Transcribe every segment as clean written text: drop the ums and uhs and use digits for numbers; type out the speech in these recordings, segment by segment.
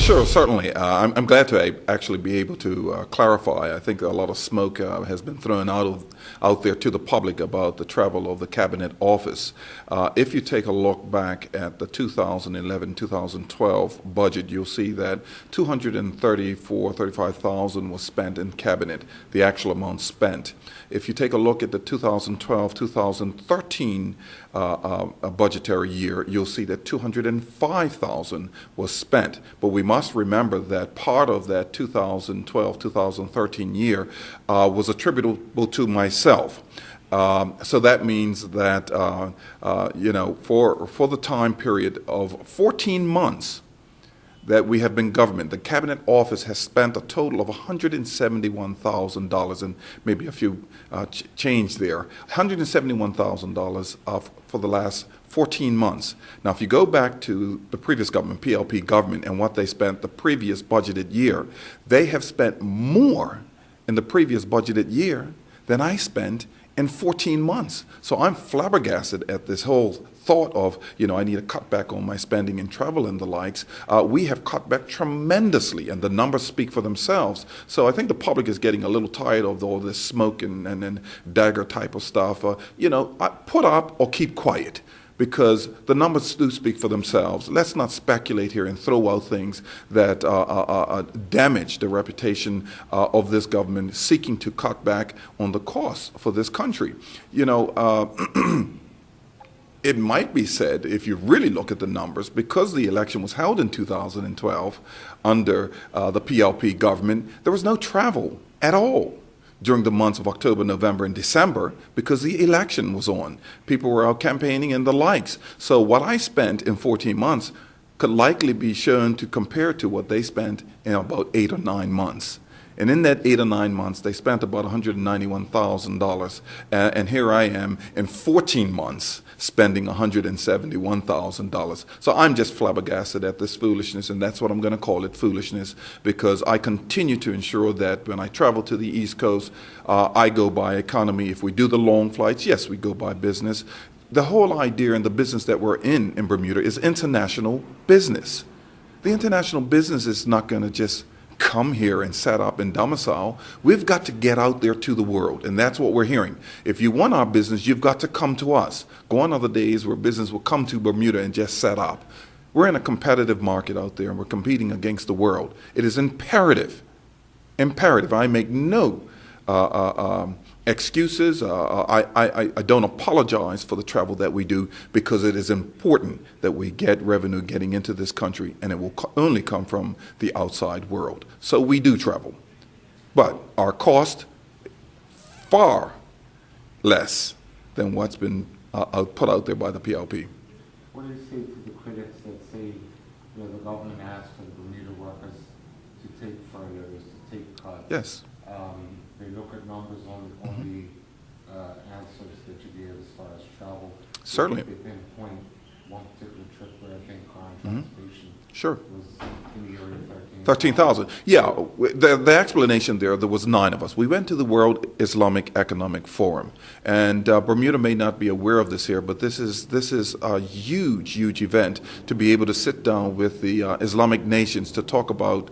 Sure, certainly. I'm glad to actually be able to clarify. I think a lot of smoke has been thrown out there to the public about the travel of the Cabinet Office. If you take a look back at the 2011-2012 budget, you'll see that $235,000 was spent in Cabinet, the actual amount spent. If you take a look at the 2012-2013 budgetary year, you'll see that $205,000 was spent. But we must remember that part of that 2012-2013 year was attributable to myself. So that means that, for the time period of 14 months that we have been government, the Cabinet Office has spent a total of $171,000 and maybe a few change there, $171,000 for the last 14 months. Now, if you go back to the previous government, PLP government, and what they spent the previous budgeted year, they have spent more in the previous budgeted year than I spent in 14 months. So I'm flabbergasted at this whole thought of, I need to cut back on my spending and travel and the likes. We have cut back tremendously, and the numbers speak for themselves. So I think the public is getting a little tired of all this smoke and dagger type of stuff. Put up or keep quiet, because the numbers do speak for themselves. Let's not speculate here and throw out things that damage the reputation of this government seeking to cut back on the costs for this country. It might be said, if you really look at the numbers, because the election was held in 2012 under the PLP government, there was no travel at all during the months of October, November, and December, because the election was on. People were out campaigning and the likes. So what I spent in 14 months could likely be shown to compare to what they spent in about 8 or 9 months. And in that 8 or 9 months, they spent about $191,000. And here I am in 14 months spending $171,000. So I'm just flabbergasted at this foolishness, and that's what I'm going to call it, foolishness, because I continue to ensure that when I travel to the East Coast, I go by economy. If we do the long flights, yes, we go by business. The whole idea in the business that we're in Bermuda is international business. The international business is not going to just come here and set up and domicile. We've got to get out there to the world, and that's what we're hearing. If you want our business, you've got to come to us. Gone are the days where business will come to Bermuda and just set up. We're in a competitive market out there, and we're competing against the world. It is imperative. I make no excuses. I don't apologize for the travel that we do, because it is important that we get revenue getting into this country, and it will only come from the outside world. So we do travel, but our cost far less than what's been put out there by the PLP. What do you say to the critics that say the government asked for the Bermuda workers to take furloughs, to take cuts? Yes. They look at numbers on the answers that you gave as far as travel. Certainly. They pinpoint one particular trip where I think transportation Sure. was in the area of 13,000. Yeah, the explanation there was 9 of us. We went to the World Islamic Economic Forum, and Bermuda may not be aware of this here, but this is a huge event to be able to sit down with the Islamic nations to talk about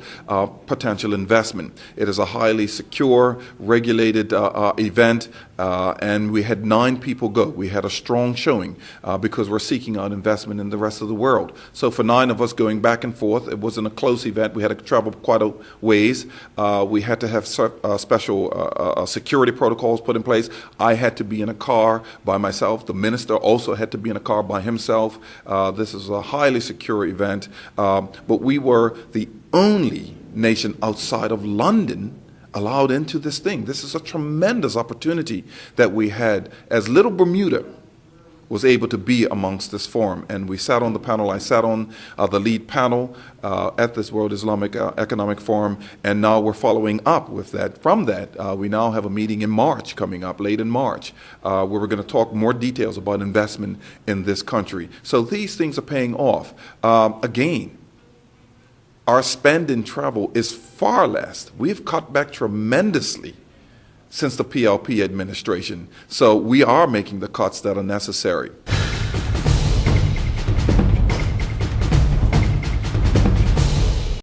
potential investment. It is a highly secure, regulated event, and we had 9 people go. We had a strong showing because we're seeking out investment in the rest of the world. So for 9 of us going back and forth, it wasn't a close event. We had to travel quite a ways. We had to have special security protocols put in place. I had to be in a car by myself. The minister also had to be in a car by himself. This is a highly secure event, but we were the only nation outside of London allowed into this thing. This is a tremendous opportunity that we had as Little Bermuda was able to be amongst this forum. And we sat on the panel. I sat on the lead panel at this World Islamic Economic Forum, and now we're following up with that. From that, we now have a meeting in March coming up, late in March, where we're going to talk more details about investment in this country. So these things are paying off. Again, our spend in travel is far less. We've cut back tremendously since the PLP administration. So we are making the cuts that are necessary.